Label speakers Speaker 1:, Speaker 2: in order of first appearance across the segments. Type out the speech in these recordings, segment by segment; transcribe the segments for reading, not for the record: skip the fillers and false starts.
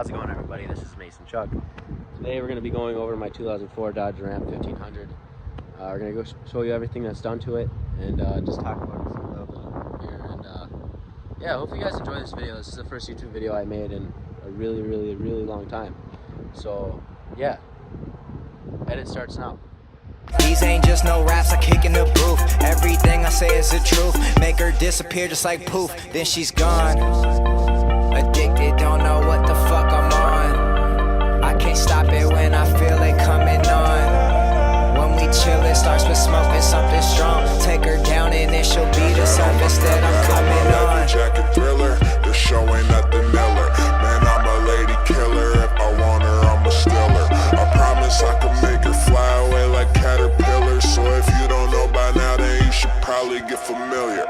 Speaker 1: How's it going, everybody? This is Mason Chuck. Today we're going to be going over my 2004 Dodge Ram 1500. We're going to go show you everything that's done to it and just talk about it a little bit here. And yeah, hope you guys enjoy this video. This is the first YouTube video I made in a really long time. So yeah, edit starts now.
Speaker 2: These ain't just no raps, I kick in the booth. Everything I say is the truth. Make her disappear just like poof, then she's gone. Addicted, don't know what the fuck I'm on. I can't stop it when I feel it coming on. When we chill, it starts with smoking something strong. Take her down and then she'll be the surface that I'm coming on.
Speaker 3: Jacket thriller, they're showing at the Miller. Man, I'm a lady killer. If I want her, I'm a stealer. I promise I can make her fly away like caterpillars. So if you don't know by now, then you should probably get familiar.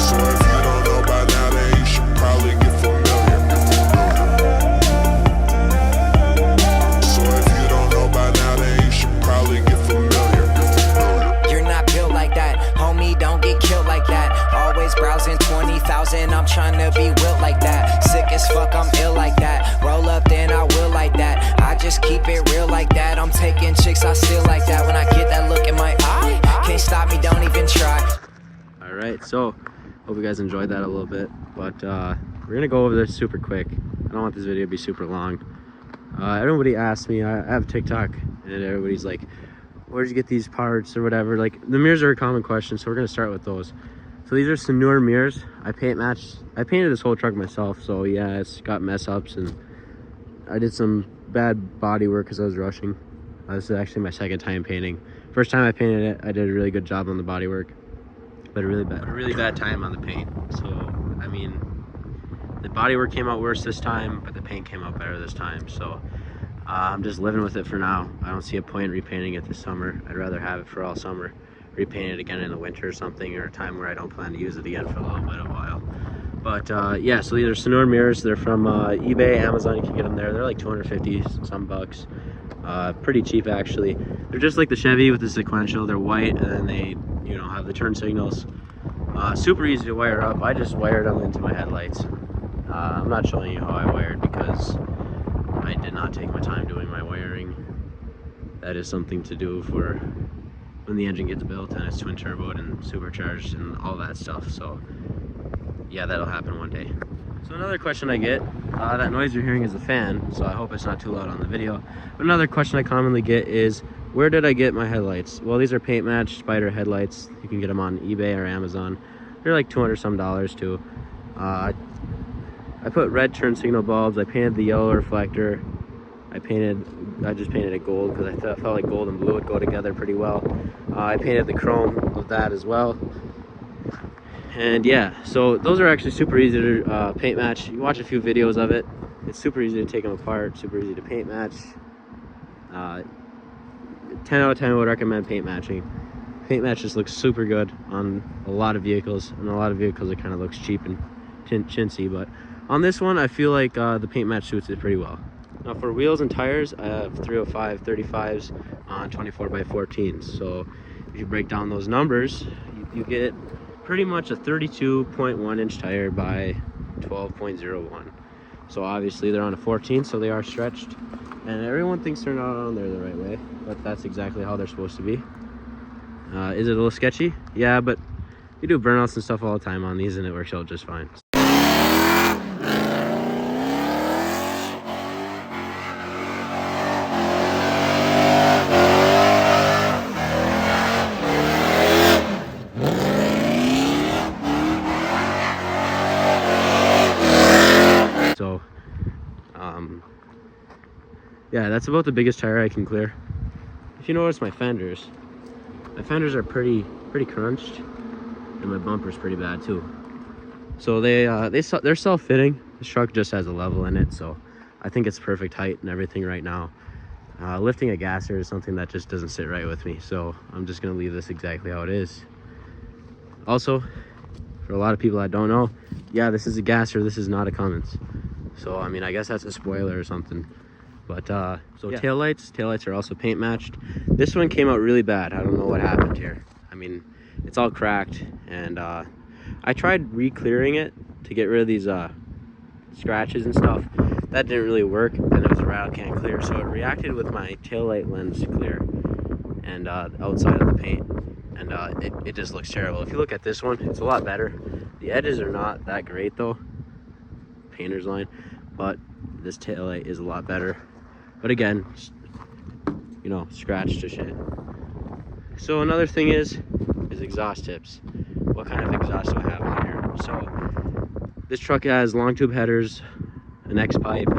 Speaker 3: So if you don't know by now, then you should probably get familiar. So if you don't know by now, then you should probably get familiar.
Speaker 2: You're not built like that, homie, don't get killed like that. Always browsing 20,000, I'm trying to be built like that. Sick as fuck, I'm ill like that. Roll up, then I will like that. I just keep it real like that. I'm taking chicks, I still like that. When I get that look in my eye, can't stop me, don't even try.
Speaker 1: Alright, so hope you guys enjoyed that a little bit, but we're gonna go over this super quick. I don't want this video to be super long. Everybody asks me, I have TikTok, and everybody's like, where'd you get these parts or whatever. Like, the mirrors are a common question, so we're gonna start with those. So these are some newer mirrors. I painted this whole truck myself, so yeah, it's got mess ups, and I did some bad body work because I was rushing. This is actually my second time painting. First time I painted it, I did a really good job on the body work, but a really bad time on the paint. So I mean, the body work came out worse this time, but the paint came out better this time. So I'm just living with it for now. I don't see a point in repainting it this summer. I'd rather have it for all summer, repaint it again in the winter or something, or a time where I don't plan to use it again for a little bit of a while. But yeah, so these are Sonora mirrors. They're from eBay, Amazon. You can get them there. They're like 250 some bucks. Pretty cheap actually. They're just like the Chevy with the sequential. They're white, and then they, you know, have the turn signals. Super easy to wire up. I just wired them into my headlights. I'm not showing you how I wired because I did not take my time doing my wiring. That is something to do for when the engine gets built and it's twin turboed and supercharged and all that stuff. So yeah, that'll happen one day. So another question I get, that noise you're hearing is a fan, so I hope it's not too loud on the video. But another question I commonly get is, where did I get my headlights? Well, these are paint matched Spider headlights. You can get them on eBay or Amazon. They're like $200 some too. I put red turn signal bulbs. I painted the yellow reflector. I just painted it gold because I felt like gold and blue would go together pretty well. I painted the chrome with that as well. And yeah, so those are actually super easy to paint match. You watch a few videos of it. It's super easy to take them apart, super easy to paint match. 10 out of 10 would recommend paint matching. Paint match just looks super good on a lot of vehicles, and a lot of vehicles it kind of looks cheap and chintzy, but on this one I feel like the paint match suits it pretty well. Now for wheels and tires, I have 305 35s on 24x14s. So if you break down those numbers, you get pretty much a 32.1 inch tire by 12.01. So obviously they're on a 14, so they are stretched, and everyone thinks they're not on there the right way, but that's exactly how they're supposed to be. Is it a little sketchy? Yeah, but you do burnouts and stuff all the time on these, and it works out just fine. So yeah, that's about the biggest tire I can clear. If you notice my fenders are pretty crunched, and my bumper's pretty bad too. So they're self-fitting. This truck just has a level in it, so I think it's perfect height and everything right now. Lifting a gasser is something that just doesn't sit right with me, so I'm just gonna leave this exactly how it is. Also, for a lot of people that don't know, yeah, this is a gasser, this is not a Cummins. So I mean, I guess that's a spoiler or something. But so yeah. Taillights are also paint matched. This one came out really bad. I don't know what happened here. I mean, it's all cracked, and I tried re-clearing it to get rid of these scratches and stuff. That didn't really work, and it was a rattle can clear, so it reacted with my taillight lens clear and the outside of the paint, and it just looks terrible. If you look at this one, it's a lot better. The edges are not that great though, painter's line, but this taillight is a lot better. But again, you know, scratch to shit. So another thing is exhaust tips. What kind of exhaust do I have on here? So this truck has long tube headers, an X pipe,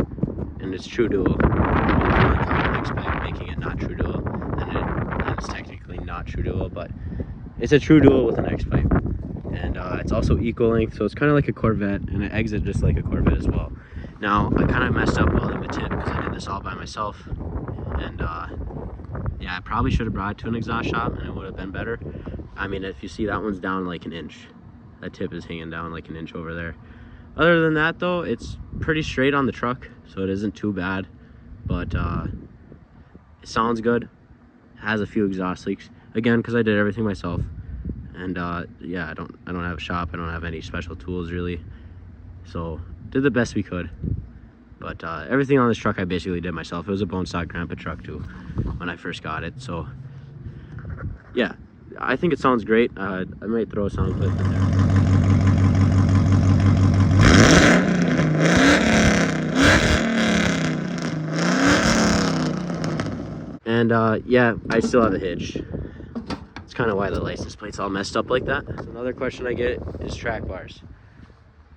Speaker 1: and it's true dual. If you want to count an X pipe making it not true dual, then it's technically not true dual, but it's a true dual with an X pipe. And it's also equal length, so it's kind of like a Corvette, and it exits just like a Corvette as well. Now, I kind of messed up welding the tip because I did this all by myself, and yeah, I probably should have brought it to an exhaust shop and it would have been better. I mean, if you see, that one's down like an inch. That tip is hanging down like an inch over there. Other than that though, it's pretty straight on the truck, so it isn't too bad, but it sounds good. It has a few exhaust leaks, again, because I did everything myself. And yeah, I don't have a shop, I don't have any special tools really, so did the best we could. But everything on this truck I basically did myself. It was a bone stock grandpa truck too when I first got it, so yeah, I think it sounds great. I might throw a sound clip in there. And yeah, I still have a hitch. It's kind of why the license plate's all messed up like that. So another question I get is track bars.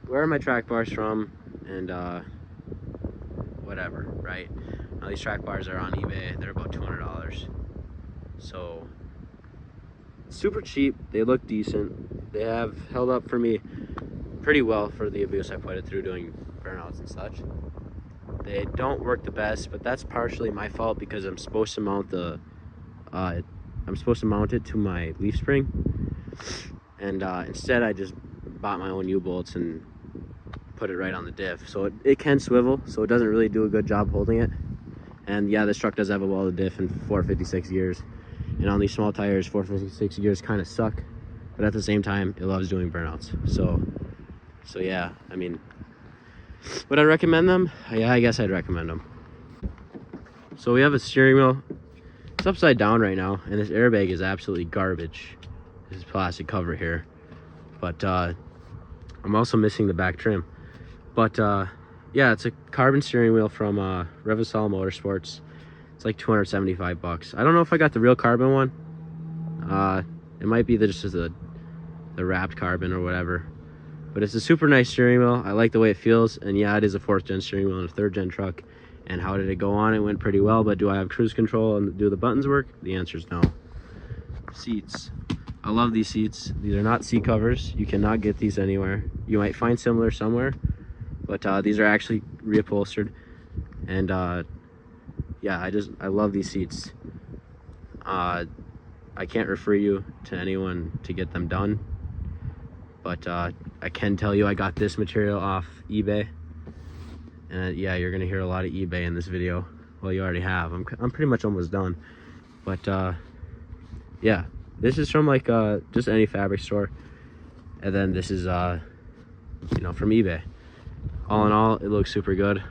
Speaker 1: Where are my track bars from? And whatever, right? Now these track bars are on eBay. They're about $200. So super cheap. They look decent. They have held up for me pretty well for the abuse I put it through doing burnouts and such. They don't work the best, but that's partially my fault because I'm supposed to mount the it to my leaf spring, and instead I just bought my own U-bolts and put it right on the diff, so it can swivel, so it doesn't really do a good job holding it. And yeah, this truck does have a welded diff and 456 gears, and on these small tires 456 gears kind of suck, but at the same time it loves doing burnouts. So yeah, I mean, would I recommend them? Yeah, I guess I'd recommend them. So we have a steering wheel. It's upside down right now, and this airbag is absolutely garbage. This plastic cover here, but I'm also missing the back trim. But yeah, it's a carbon steering wheel from Revasol Motorsports. It's like 275 bucks. I don't know if I got the real carbon one. It might be just the wrapped carbon or whatever. But it's a super nice steering wheel. I like the way it feels, and yeah, it is a 4th gen steering wheel in a 3rd gen truck. And how did it go on? It went pretty well, but do I have cruise control and do the buttons work? The answer is no. Seats. I love these seats. These are not seat covers. You cannot get these anywhere. You might find similar somewhere, but these are actually reupholstered. And yeah, I love these seats. I can't refer you to anyone to get them done, but I can tell you I got this material off eBay. And yeah, you're gonna hear a lot of eBay in this video. Well, you already have. I'm pretty much almost done. But yeah, this is from like just any fabric store, and then this is you know, from eBay. All in all, it looks super good,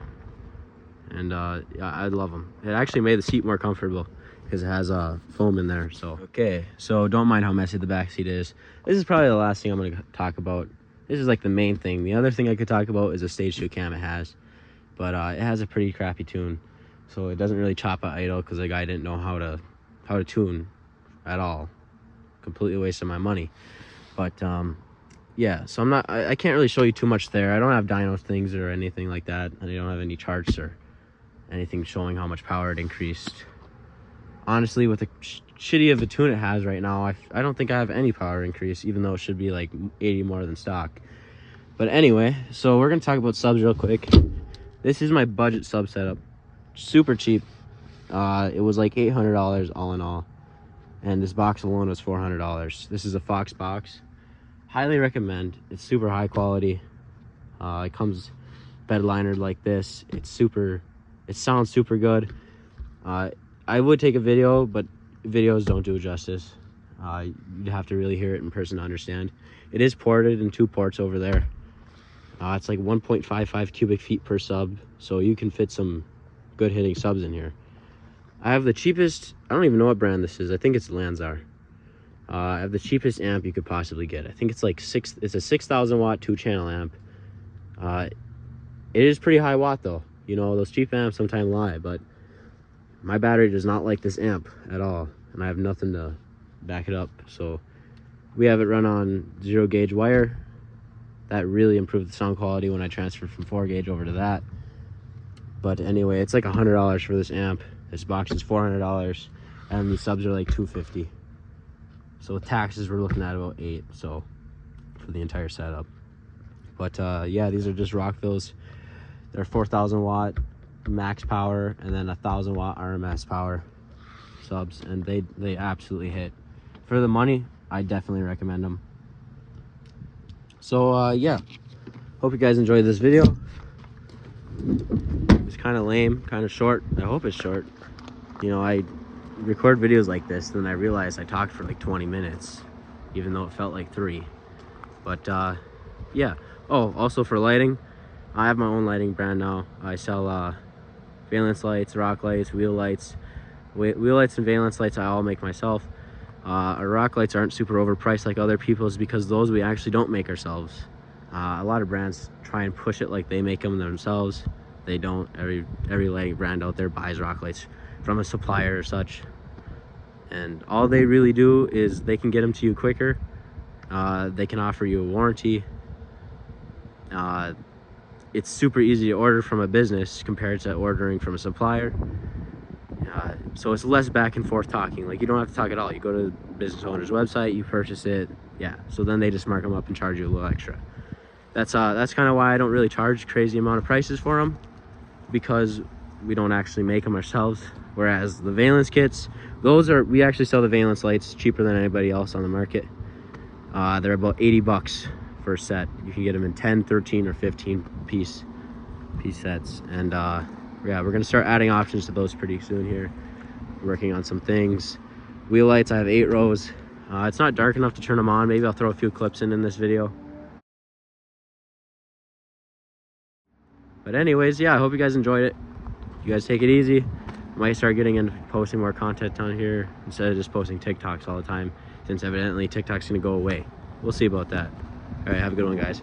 Speaker 1: and yeah, I love them. It actually made the seat more comfortable because it has foam in there. So okay, so don't mind how messy the back seat is. This is probably the last thing I'm gonna talk about. This is like the main thing. The other thing I could talk about is a stage 2 cam it has. But it has a pretty crappy tune, so it doesn't really chop at idle because the guy didn't know how to tune at all. Completely wasted my money. But yeah, so I can't really show you too much there. I don't have dyno things or anything like that, and I don't have any charts or anything showing how much power it increased. Honestly, with the shitty of a tune it has right now, I don't think I have any power increase, even though it should be like 80 more than stock. But anyway, so we're gonna talk about subs real quick. This is my budget sub setup. Super cheap. It was like $800 all in all. And this box alone was $400. This is a Fox box. Highly recommend. It's super high quality. It comes bed linered like this. It sounds super good. I would take a video, but videos don't do it justice. You'd have to really hear it in person to understand. It is ported in 2 ports over there. It's like 1.55 cubic feet per sub, so you can fit some good hitting subs in here. I have the cheapest, I don't even know what brand this is. I think it's Lanzar. I have the cheapest amp you could possibly get. I think it's like it's a 6,000 watt 2-channel amp. It is pretty high watt though. You know, those cheap amps sometimes lie, but my battery does not like this amp at all, and I have nothing to back it up. So we have it run on 0 gauge wire. That really improved the sound quality when I transferred from 4 gauge over to that. But anyway, it's like $100 for this amp. This box is $400, and the subs are like $250. So with taxes, we're looking at about $8. So for the entire setup. But yeah, these are just Rockvilles. They're 4,000 watt max power and then 1,000 watt RMS power subs, and they absolutely hit. For the money, I definitely recommend them. So yeah, hope you guys enjoyed this video. It's kind of lame, kind of short. I hope it's short. You know, I record videos like this, then I realized I talked for like 20 minutes, even though it felt like 3. But yeah. Oh, also for lighting, I have my own lighting brand now. I sell valence lights, rock lights, wheel lights. Wheel lights and valence lights I all make myself. Our rock lights aren't super overpriced like other people's, because those we actually don't make ourselves. A lot of brands try and push it like they make them themselves. They don't. Every lighting brand out there buys rock lights from a supplier or such, and all they really do is they can get them to you quicker. They can offer you a warranty. It's super easy to order from a business compared to ordering from a supplier. So it's less back and forth talking. Like, you don't have to talk at all. You go to the business owner's website, you purchase it. Yeah, so then they just mark them up and charge you a little extra. That's kind of why I don't really charge crazy amount of prices for them, because we don't actually make them ourselves. Whereas the valence kits, we actually sell the valence lights cheaper than anybody else on the market. They're about 80 bucks for a set. You can get them in 10, 13, or 15 piece sets. And yeah, we're gonna start adding options to those pretty soon here. Working on some things. Wheel lights, I have 8 rows. It's not dark enough to turn them on. Maybe I'll throw a few clips in this video. But anyways, yeah, I hope you guys enjoyed it. You guys take it easy. Might start getting into posting more content on here instead of just posting TikToks all the time, since evidently TikTok's gonna go away. We'll see about that. All right, have a good one, guys.